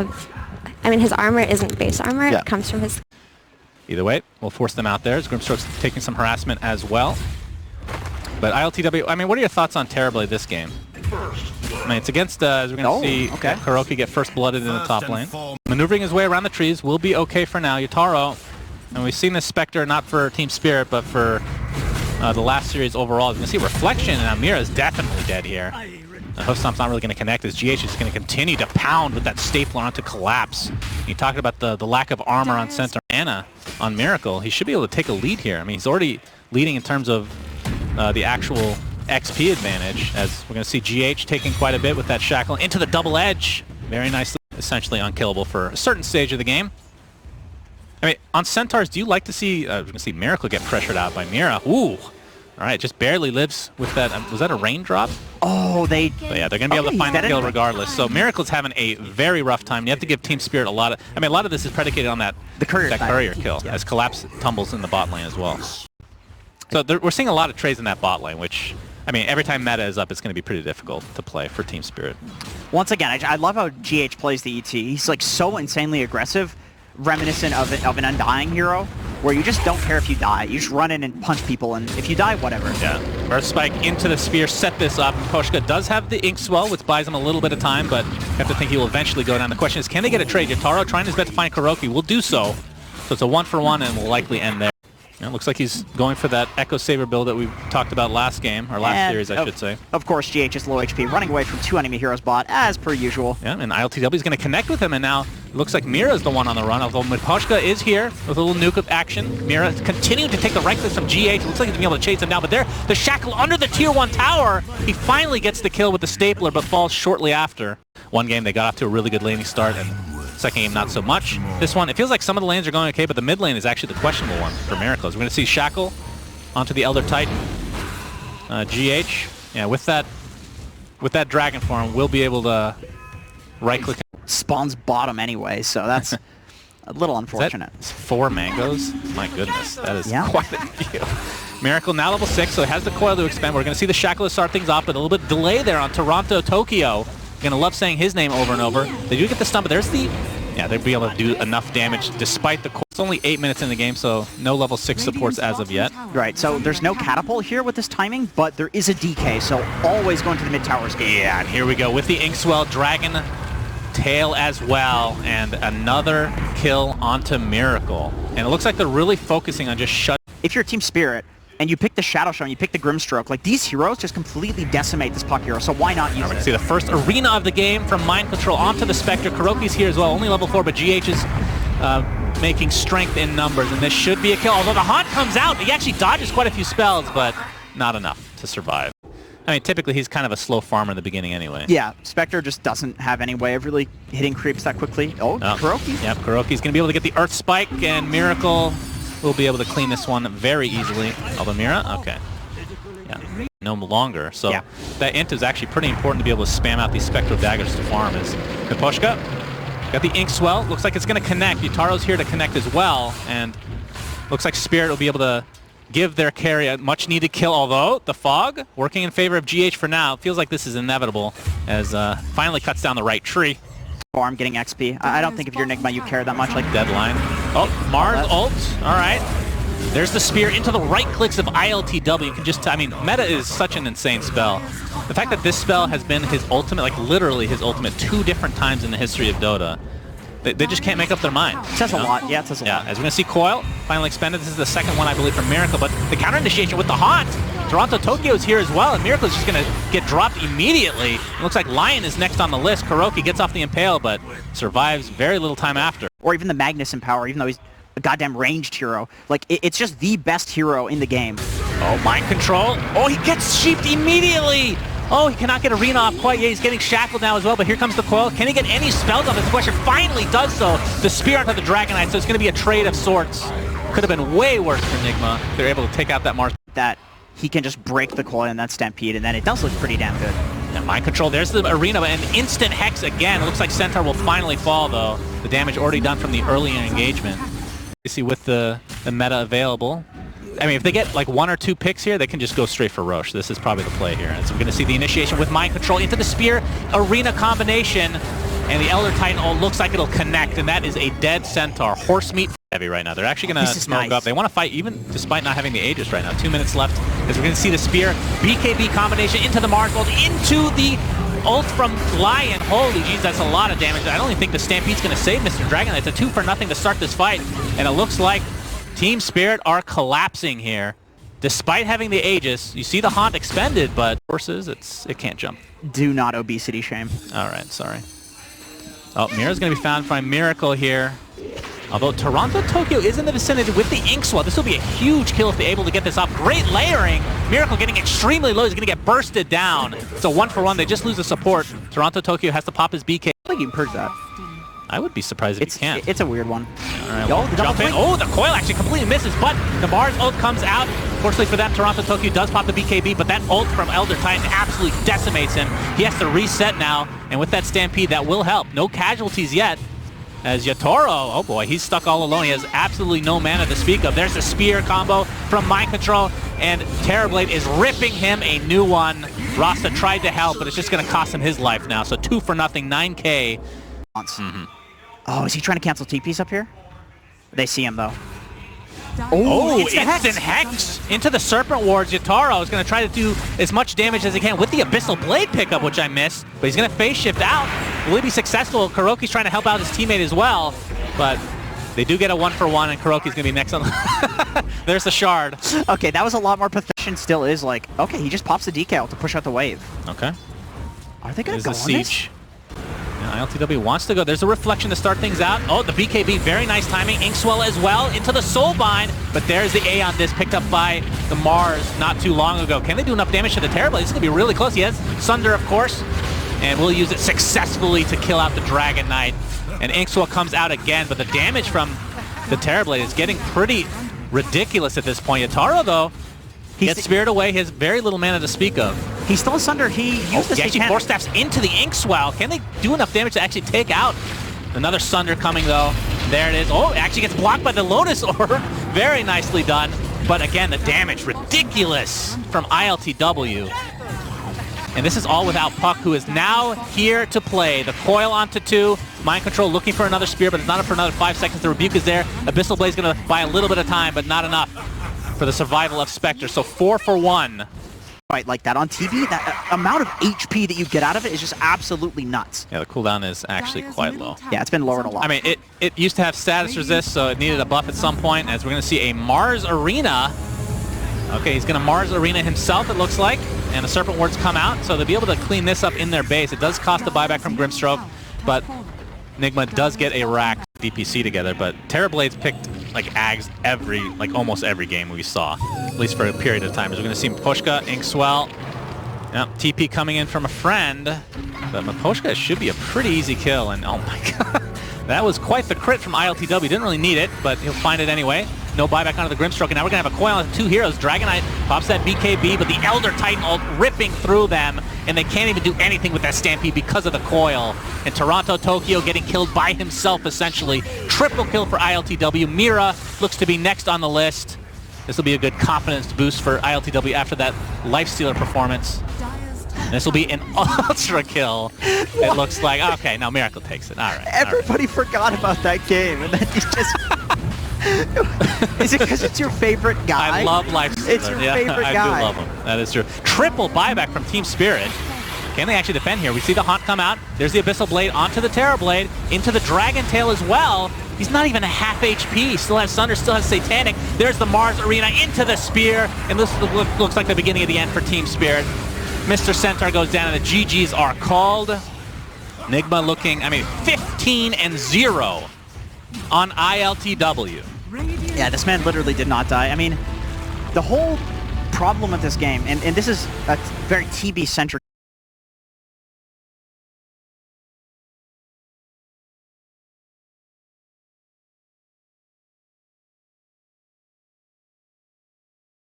have... I mean, his armor isn't base armor. Yeah. It comes from his... Either way, we'll force them out there. Grimstroke's taking some harassment as well. But ILTW, I mean, what are your thoughts on Terribly this game? I mean, it's against, as we're going to see, Kuroki get first blooded in the top lane. Maneuvering his way around the trees will be okay for now. Yutaro, and we've seen this Spectre not for Team Spirit, but for the last series overall. As you can see, Reflection and Amira is definitely dead here. Hoof Stomp's not really going to connect as GH is going to continue to pound with that stapler onto Collapse. You talked about the lack of armor on center. Anna on Miracle, he should be able to take a lead here. I mean, he's already leading in terms of the actual XP advantage, as we're going to see GH taking quite a bit with that shackle into the double edge. Very nicely, essentially unkillable for a certain stage of the game. I mean, on Centaurs, do you like to see, we're going to see Miracle get pressured out by Mira. Ooh! All right, just barely lives with that. Was that a raindrop? Oh, But yeah, they're going to be able to find the kill regardless. So Miracle's having a very rough time. You have to give Team Spirit a lot of... I mean, a lot of this is predicated on that courier kill, as Collapse tumbles in the bot lane as well. So we're seeing a lot of trades in that bot lane, which... I mean, every time meta is up, it's going to be pretty difficult to play for Team Spirit. Once again, I love how GH plays the ET. He's like so insanely aggressive, reminiscent of an Undying hero, where you just don't care if you die. You just run in and punch people, and if you die, whatever. Yeah. Burst Spike into the Spear, set this up. Poshka does have the Ink Swell, which buys him a little bit of time, but you have to think he will eventually go down. The question is, can they get a trade? Yutaro trying his best to find Kuroki will do so. So it's a 1-for-1 and will likely end there. It looks like he's going for that Echo Saber build that we talked about last game, or last series, I should say. Of course, GH is low HP, running away from 2 enemy heroes bot, as per usual. Yeah, and ILTW is going to connect with him, and now it looks like Mira's the one on the run, although Miposhka is here with a little nuke of action. Mira continuing to take the right clicks from GH. It looks like he's going to be able to chase him down, but there, the shackle under the tier 1 tower. He finally gets the kill with the stapler, but falls shortly after. One game, they got off to a really good laning start, and second game, not so much. This one, it feels like some of the lanes are going okay, but the mid lane is actually the questionable one for Miracles. We're going to see Shackle onto the Elder Titan. GH, yeah, with that Dragon form, we'll be able to right-click. Spawns bottom anyway, so that's a little unfortunate. Is that 4 mangoes? My goodness, that is quite a deal. Miracle now level 6, so it has the coil to expend. We're going to see the Shackle to start things off, but a little bit delay there on Toronto Tokyo. Gonna love saying his name over and over. They do get the stun, but there's the... Yeah, they'll be able to do enough damage despite the... It's only 8 minutes in the game, so no level 6 supports as of yet. Right, so there's no catapult here with this timing, but there is a DK, so always going to the mid-towers game. Yeah, and here we go with the Inkswell Dragon Tail as well, and another kill onto Miracle. And it looks like they're really focusing on just shut... If you're Team Spirit, and you pick the Shadow Show and you pick the Grimstroke, like these heroes just completely decimate this puck hero, so why not use it? See the first arena of the game from Mind Control onto the Spectre. Kuroki's here as well, only level 4, but GH is making strength in numbers, and this should be a kill. Although the Haunt comes out, he actually dodges quite a few spells, but not enough to survive. I mean, typically he's kind of a slow farmer in the beginning anyway. Yeah, Spectre just doesn't have any way of really hitting creeps that quickly. Oh, Kuroki. Yep, Kuroki's going to be able to get the Earth Spike, and Miracle will be able to clean this one very easily. Although Mira, okay. Yeah, no longer. So that int is actually pretty important to be able to spam out these Spectral Daggers to farm. Is Miposhka got the Ink Swell. Looks like it's going to connect. Yutaro's here to connect as well, and looks like Spirit will be able to give their carry a much-needed kill, although the Fog working in favor of GH for now. Feels like this is inevitable, as finally cuts down the right tree. Farm getting XP. I don't think if you're Nigma you care that much. Like Deadline. Oh, Mars ult. All right. There's the spear into the right clicks of ILTW. You can just, I mean, Meta is such an insane spell. The fact that this spell has been his ultimate, like literally his ultimate 2 different times in the history of Dota, they just can't make up their mind. It says a lot. Yeah, it says a lot. As we're going to see Coil finally expended. This is the second one, I believe, from Miracle, but the counter initiation with the Haunt. Toronto Tokyo is here as well, and Miracle is just going to get dropped immediately. It looks like Lion is next on the list. Kuroki gets off the Impale, but survives very little time after. Or even the Magnus in power, even though he's a goddamn ranged hero. Like, it's just the best hero in the game. Oh, Mind Control. Oh, he gets sheeped immediately. Oh, he cannot get Arena off quite yet. He's getting shackled now as well, but here comes the Coil. Can he get any spells off? His question finally does so. The Spear onto the Dragonite, so it's going to be a trade of sorts. Could have been way worse for Nigma. They're able to take out that Mars. That he can just break the Coil in that Stampede, and then it does look pretty damn good. Yeah, Mind Control. There's the Arena, and instant Hex again. It looks like Centaur will finally fall, though. The damage already done from the earlier engagement. You see with the meta available. I mean, if they get like 1 or 2 picks here, they can just go straight for Roche. This is probably the play here. And so we're going to see the initiation with Mind Control into the Spear Arena combination. and the Elder Titan ult looks like it'll connect, and that is a dead Centaur. Horse meat heavy right now. They're actually going to smoke up. They want to fight even despite not having the Aegis right now. 2 minutes left as we're going to see the Spear. BKB combination into the Mars ult, into the ult from Lion. Holy jeez, that's a lot of damage. I don't even think the Stampede's going to save Mr. Dragon. It's a 2-for-0 to start this fight, and it looks like Team Spirit are collapsing here. Despite having the Aegis, you see the Haunt expended, but horses, it can't jump. Do not obesity shame. All right, sorry. Oh, Mira's going to be found by Miracle here. Although Toronto Tokyo is in the vicinity with the Ink Swell. This will be a huge kill if they're able to get this off. Great layering. Miracle getting extremely low. He's going to get bursted down. It's a 1-for-1. They just lose the support. Toronto Tokyo has to pop his BK. I think you can purge that. I would be surprised if he can't. It's a weird one. All right, well, jump in. Oh, the coil actually completely misses, but the Mars ult comes out. Fortunately for them, Toronto Tokyo does pop the BKB, but that ult from Elder Titan absolutely decimates him. He has to reset now, and with that Stampede, that will help. No casualties yet, as Yatoro, oh boy, he's stuck all alone. He has absolutely no mana to speak of. There's a Spear combo from Mind Control, and Terrorblade is ripping him a new one. Rasta tried to help, but it's just going to cost him his life now. So 2-for-0, 9K. Oh, is he trying to cancel TPs up here? They see him, though. Oh, instant hex into the Serpent Wards. Yatoro is going to try to do as much damage as he can with the Abyssal Blade pickup, which I missed. But he's going to phase shift out. Will he be successful? Kuroki's trying to help out his teammate as well. But they do get a 1-for-1, and Kuroki's going to be next on. There's the shard. Okay, that was a lot more pathetic. Still is like, okay, he just pops the decal to push out the wave. Okay. Are they going to go There's on the this? siege. ILTW wants to go. There's a reflection to start things out. Oh, the BKB, very nice timing. Inkswell as well into the Soulbind, but there's the A on this picked up by the Mars not too long ago. Can they do enough damage to the Terrorblade? This is going to be really close. He has Sunder, of course, and will use it successfully to kill out the Dragon Knight. And Inkswell comes out again, but the damage from the Terrorblade is getting pretty ridiculous at this point. Yatoro, though, gets Spirit away. He has very little mana to speak of. He's still Sunder. He used this. He actually Force Staffs into the Inkswell. Can they do enough damage to actually take out? Another Sunder coming, though. There it is. Oh, it actually gets blocked by the Lotus Orb. Very nicely done. But again, the damage, ridiculous from ILTW. And this is all without Puck, who is now here to play. The coil onto 2. Mind Control looking for another Spear, but it's not up for another 5 seconds. The Rebuke is there. Abyssal Blade is going to buy a little bit of time, but not enough for the survival of Spectre. So 4-for-1. Fight like that on TV, that amount of HP that you get out of it is just absolutely nuts. Yeah, the cooldown is actually quite low. Yeah, it's been lowered a lot. I mean, it used to have status resist, so it needed a buff at some point, as we're going to see a Mars Arena. Okay, he's going to Mars Arena himself, it looks like, and the Serpent Wards come out, so they'll be able to clean this up in their base. It does cost a buyback from Grimstroke, but NIGMA does get a rack DPC together, but Terrorblade's picked like Ags almost every game we saw, at least for a period of time. As we're going to see Miposhka, Inkswell. Yep, TP coming in from a friend, but Miposhka should be a pretty easy kill, and oh my god, that was quite the crit from ILTW. Didn't really need it, but he'll find it anyway. No buyback onto the Grimstroke, and now we're going to have a coil on 2 heroes. Dragon Knight pops that BKB, but the Elder Titan ult ripping through them, and they can't even do anything with that Stampede because of the coil. And Toronto Tokyo getting killed by himself, essentially. Triple kill for ILTW. Mira looks to be next on the list. This will be a good confidence boost for ILTW after that Lifestealer performance. And this will be an ultra kill, it looks like. Okay, now Miracle takes it. All right. Everybody forgot about that game, and then he just... Is it because it's your favorite guy? I love Lifestealer. It's your favorite guy. I do love him. That is true. Triple buyback from Team Spirit. Can they actually defend here? We see the Haunt come out. There's the Abyssal Blade onto the Terrorblade, into the Dragon Tail as well. He's not even a half HP. Still has Sunder, still has Satanic. There's the Mars Arena into the Spear, and this looks like the beginning of the end for Team Spirit. Mr. Centaur goes down, and the GGs are called. NIGMA looking, 15-0 on ILTW. Yeah, this man literally did not die. I mean, the whole problem with this game, and this is a very TB-centric